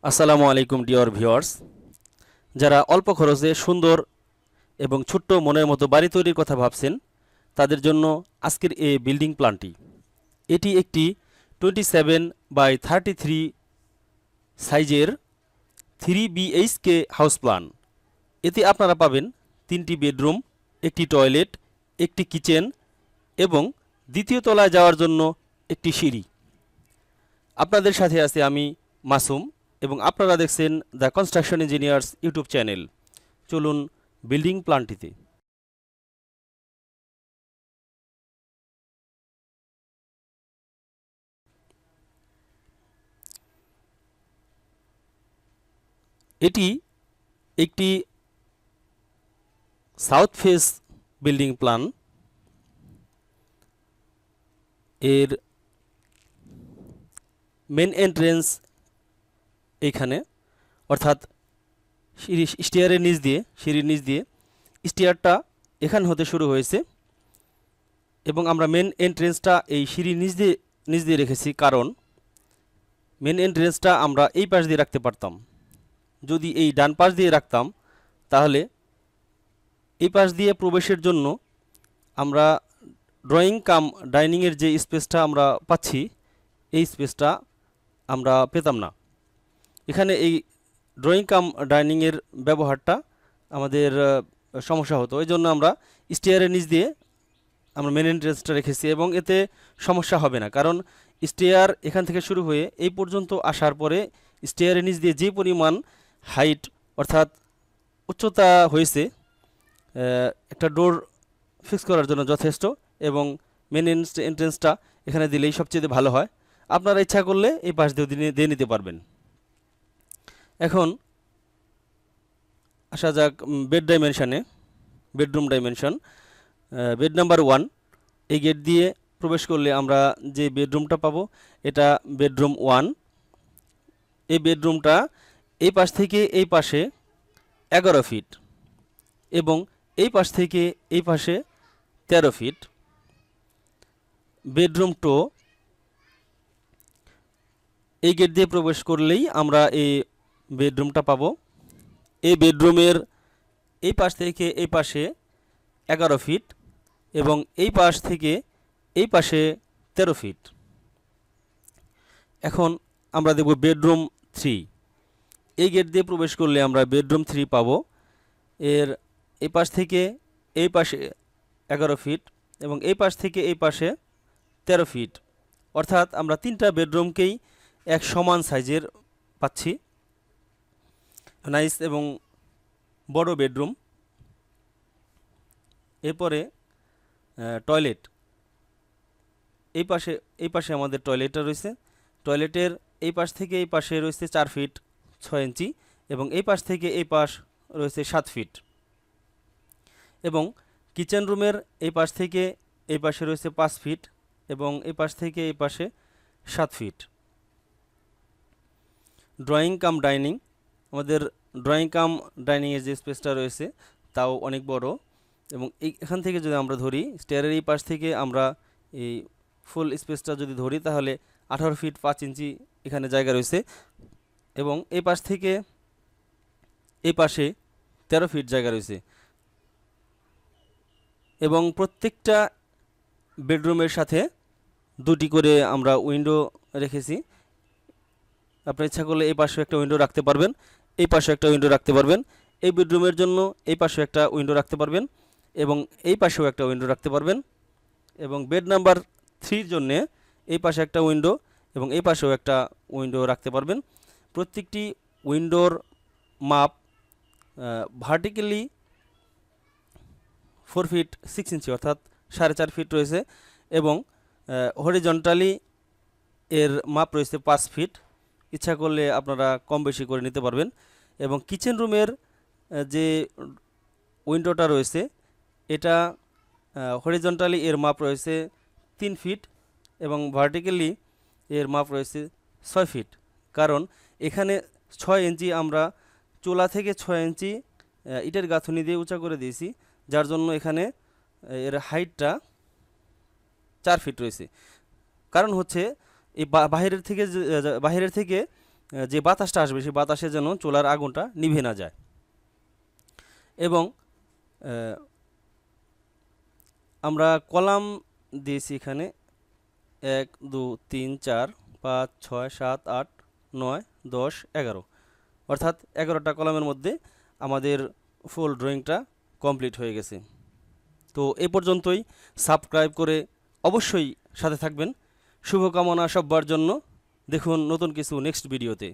আসসালামু আলাইকুম dear viewers. যারা অল্প খরচে সুন্দর এবং ছোট্ট মনের মতো বাড়ি তৈরির কথা ভাবছেন তাদের জন্য আজকের এই বিল্ডিং প্ল্যানটি। এটি একটি 27 বাই 33 সাইজের 3 BHK হাউস প্ল্যান। এতে আপনারা পাবেন 3টি বেডরুম, একটি টয়লেট, একটি কিচেন এবং দ্বিতীয় তলায় যাওয়ার জন্য একটি সিঁড়ি। আপনাদের সাথে আছি আমি মাসুম এবং আপনারা দেখছেন the construction engineers YouTube channel. চলুন বিল্ডিং প্ল্যানটিতে। এটি একটি সাউথ ফেস বিল্ডিং প্ল্যান। এর মেন এন্ট্রেন্স এইখানে, অর্থাৎ স্টেয়ারের নিচ দিয়ে, সিঁড়ির নিচ দিয়ে স্টেয়ারটা এখান হতে শুরু হয়েছে এবং আমরা মেন এন্ট্রেন্সটা এই সিঁড়ির নিচ দিয়ে রেখেছি, কারণ মেন এন্ট্রেন্সটা আমরা এই পাশ দিয়ে রাখতে পারতাম। যদি এই ডান পাশ দিয়ে রাখতাম তাহলে এই পাশ দিয়ে প্রবেশের জন্য আমরা ড্রয়িং কাম ডাইনিংয়ের যে স্পেসটা আমরা পাচ্ছি এই স্পেসটা আমরা পেতাম না। এখানে এই ড্রয়িং কাম ডাইনিংয়ের ব্যবহারটা আমাদের সমস্যা হতো। এই জন্য আমরা স্টেয়ারের নিচ দিয়ে আমরা মেন এন্ট্রেন্সটা রেখেছি এবং এতে সমস্যা হবে না, কারণ স্টেয়ার এখান থেকে শুরু হয়ে এই পর্যন্ত আসার পরে স্টেয়ারের নিচ দিয়ে যে পরিমাণ হাইট অর্থাৎ উচ্চতা হয়েছে একটা ডোর ফিক্স করার জন্য যথেষ্ট, এবং মেন এন্ট্রেন্সটা এখানে দিলেই সবচেয়ে ভালো হয়। আপনারা ইচ্ছা করলে এই পাশ দিয়েও দিয়ে নিতে পারবেন। এখন আসা যাক বেড ডাইমেনশানে। Bedroom dimension, bed number 1। এই গেট দিয়ে প্রবেশ করলে আমরা যে বেডরুমটা পাবো এটা বেডরুম 1। এই বেডরুমটা এই পাশ থেকে এই পাশে 11 ফিট এবং এই পাশ থেকে এই পাশে 13 ফিট। বেডরুম 2, এই গেট দিয়ে প্রবেশ করলেই আমরা এই বেডরুমটা পাবো। এই বেডরুমের এই পাশ থেকে এই পাশে 11 ফিট এবং এই পাশ থেকে এই পাশে 13 ফিট। এখন আমরা দেখব বেডরুম 3। এই গেট দিয়ে প্রবেশ করলে আমরা বেডরুম 3 পাবো। এর এই পাশ থেকে এই পাশে 11 ফিট এবং এই পাশ থেকে এই পাশে 13 ফিট, অর্থাৎ আমরা 3টা বেডরুমকেই এক সমান সাইজের পাচ্ছি। নাইস এবং বড় বেডরুম। এরপরে টয়লেট। এই পাশে আমাদের টয়লেটটা রয়েছে। টয়লেটের এই পাশ থেকে এই পাশে রয়েছে 4 ফিট 6 ইঞ্চি এবং এই পাশ থেকে এই পাশ রয়েছে 7 ফিট। এবং কিচেন রুমের এই পাশ থেকে এই পাশে রয়েছে 5 ফিট এবং এই পাশ থেকে এই পাশে 7 ফিট। ড্রয়িং কাম ডাইনিং, আমাদের ড্রয়িং কাম ডাইনিংয়ের যে স্পেসটা রয়েছে তাও অনেক বড়, এবং এখান থেকে যদি আমরা ধরি স্টেয়ারের এই পাশ থেকে আমরা এই ফুল স্পেসটা যদি ধরি তাহলে 18 ফিট 5 ইঞ্চি এখানে জায়গা রয়েছে এবং এই পাশ থেকে এই পাশে 13 ফিট জায়গা রয়েছে। এবং প্রত্যেকটা বেডরুমের সাথে 2টি করে আমরা উইন্ডো রেখেছি। আপনার ইচ্ছা করলে এই পাশে একটা উইন্ডো রাখতে পারবেন, এই পাশে একটা উইন্ডো রাখতে পারবেন। এই বেডরুমের জন্য এই পাশে একটা উইন্ডো রাখতে পারবেন এবং এই পাশেও একটা উইন্ডো রাখতে পারবেন। এবং বেড নাম্বার 3-র জন্যে এই পাশে একটা উইন্ডো এবং এই পাশেও একটা উইন্ডো রাখতে পারবেন। প্রত্যেকটি উইন্ডোর মাপ ভার্টিক্যালি 4 ফিট 6 ইঞ্চি অর্থাৎ 4.5 ফিট রয়েছে এবং হরিজন্টালি এর মাপ রয়েছে 5 ফিট। ইচ্ছা করলে আপনারা কম বেশি করে নিতে পারবেন। এবং কিচেন রুমের যে উইন্ডোটা রয়েছে এটা হরিজন্টালি এর মাপ রয়েছে 3 ফিট এবং ভার্টিক্যালি এর মাপ রয়েছে 6 ফিট, কারণ এখানে 6 ইঞ্চি আমরা চুলা থেকে 6 ইঞ্চি ইটের গাঁথুনি দিয়ে উঁচা করে দিয়েছি, যার জন্য এখানে এর হাইটটা 4 ফিট রয়েছে। কারণ হচ্ছে এই বাহিরের থেকে যে বাতাসটা আসবে সেই বাতাসে যেন চুলার আগুনটা নিভে না যায়। এবং আমরা কলাম দিয়েছি এখানে 1 2 3 4 5 6 7 8 9 10 11, অর্থাৎ 11টা কলামের মধ্যে আমাদের ফুল ড্রয়িংটা কমপ্লিট হয়ে গেছে। তো এ পর্যন্তই। সাবস্ক্রাইব করে অবশ্যই সাথে থাকবেন। শুভকামনা সবার জন্য। দেখুন নতুন কিছু নেক্সট ভিডিওতে।